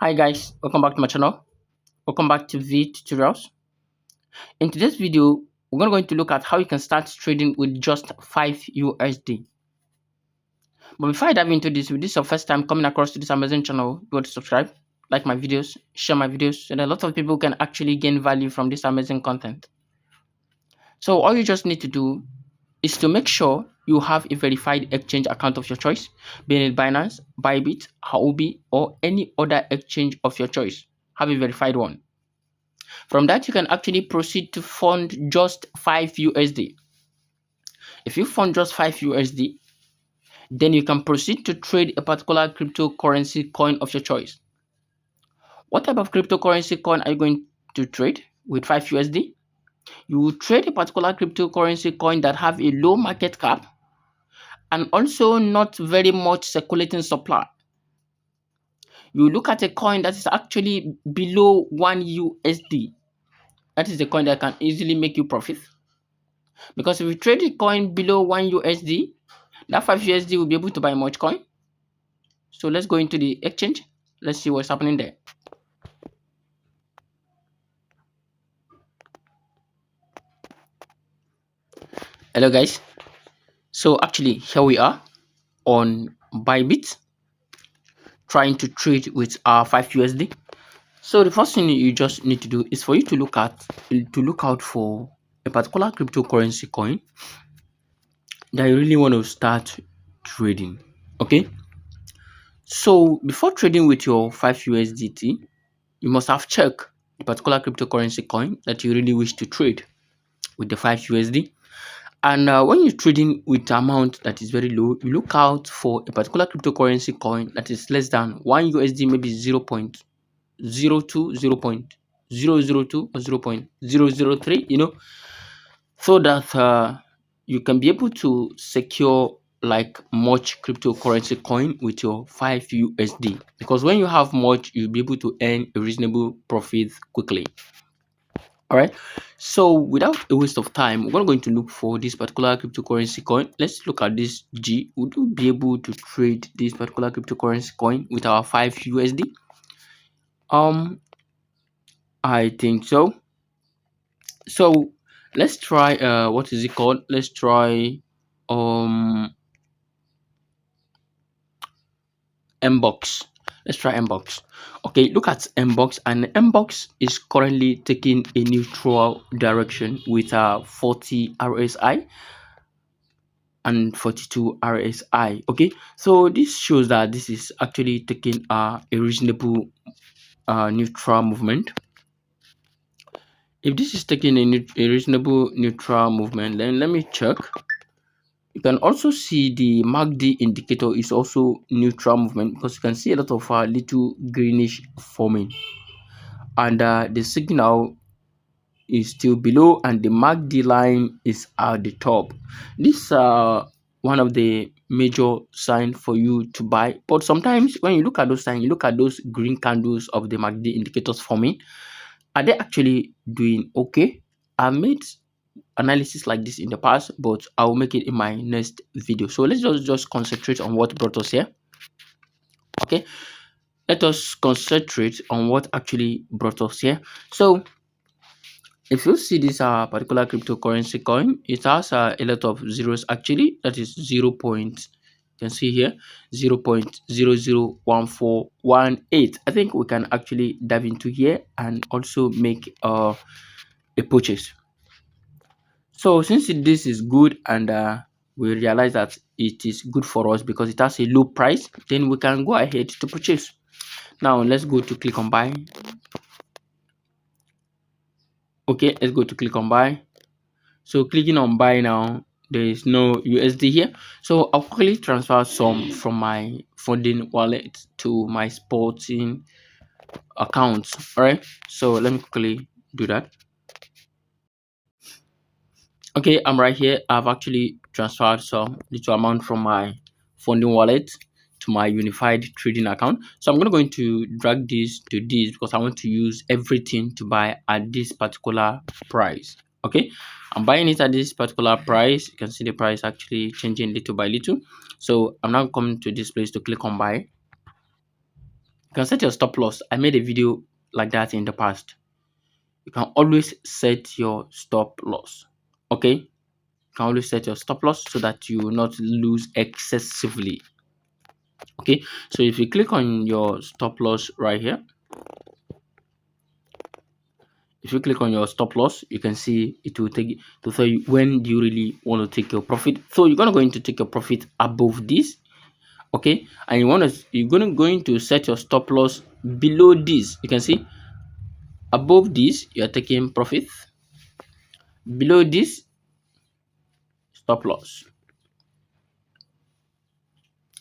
Hi guys, welcome back to my channel. Welcome back to V Tutorials. In today's video, we're going to look at how you can start trading with just 5 USD. But before I dive into this, if this is your first time coming across to this amazing channel, you want to subscribe, like my videos, share my videos, so that a lot of people can actually gain value from this amazing content. So all you just need to do is to make sure you have a verified exchange account of your choice, being it Binance, Bybit, Huobi, or any other exchange of your choice. Have a verified one. From that, you can actually proceed to fund just 5 USD. If you fund just 5 USD, then you can proceed to trade a particular cryptocurrency coin of your choice. What type of cryptocurrency coin are you going to trade with 5 USD? You will trade a particular cryptocurrency coin that have a low market cap and also not very much circulating supply. You look at a coin that is actually below 1 USD. That is the coin that can easily make you profit. Because if you trade a coin below 1 USD, that 5 USD will be able to buy much coin. So let's go into the exchange. Let's see what's happening there. Hello guys. So actually here we are on Bybit trying to trade with our 5 USD. So the first thing you just need to do is for you to look out for a particular cryptocurrency coin that you really want to start trading. Okay. So before trading with your 5 USDT, you must have checked the particular cryptocurrency coin that you really wish to trade with the 5 USD. And when you're trading with amount that is very low, you look out for a particular cryptocurrency coin that is less than 1 USD, maybe 0.02, 0.002, or 0.003, so that you can be able to secure like much cryptocurrency coin with your 5 USD, because when you have much, you'll be able to earn a reasonable profit quickly. All right, so without a waste of time, we're going to look for this particular cryptocurrency coin. Let's look at this G. Would you be able to trade this particular cryptocurrency coin with our 5 USD? I think so. So let's try what is it called? Let's try Mbox. Let's try Mbox. Okay, look at Mbox, and Mbox is currently taking a neutral direction with a 40 RSI and 42 RSI. Okay, so this shows that this is actually taking a reasonable neutral movement. If this is taking a reasonable neutral movement, then let me check. You can also see the MACD indicator is also neutral movement, because you can see a lot of little greenish forming, and the signal is still below and the MACD line is at the top. This one of the major sign for you to buy. But sometimes when you look at those signs, you look at those green candles of the MACD indicators forming, are they actually doing okay? I made analysis like this in the past, but I will make it in my next video. So let's just concentrate on what brought us here. Okay, let us concentrate on what actually brought us here. So if you see this particular cryptocurrency coin, it has a lot of zeros actually. That is 0 point, you can see here, 0 0.001418. I think we can actually dive into here and also make a purchase. So since this is good, and we realize that it is good for us because it has a low price, then we can go ahead to purchase. Now let's go to click on buy. Okay, let's go to click on buy. So clicking on buy now, there is no USD here. So I'll quickly transfer some from my funding wallet to my sporting account. All right, so let me quickly do that. Okay, I'm right here. I've actually transferred some little amount from my funding wallet to my unified trading account. So I'm going to drag this to this because I want to use everything to buy at this particular price. Okay, I'm buying it at this particular price. You can see the price actually changing little by little. So I'm now coming to this place to click on buy. You can set your stop loss. I made a video like that in the past. You can always set your stop loss. Okay, you can always set your stop loss so that you will not lose excessively. Okay, so if you click on your stop loss right here, if you click on your stop loss, you can see it will take to tell you when do you really want to take your profit. So you're gonna go into take your profit above this, okay, and you're gonna going to set your stop loss below this. You can see above this you are taking profit, below this stop loss.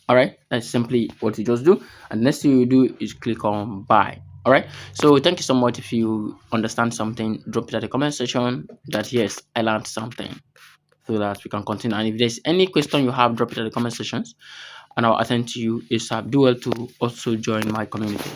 All right, that's simply what you just do, and next thing you do is click on buy. All right, so thank you so much. If you understand something, drop it at the comment section that yes, I learned something, so that we can continue. And if there's any question you have, drop it at the comment sections and I'll attend to you ASAP. Do well to also join my community.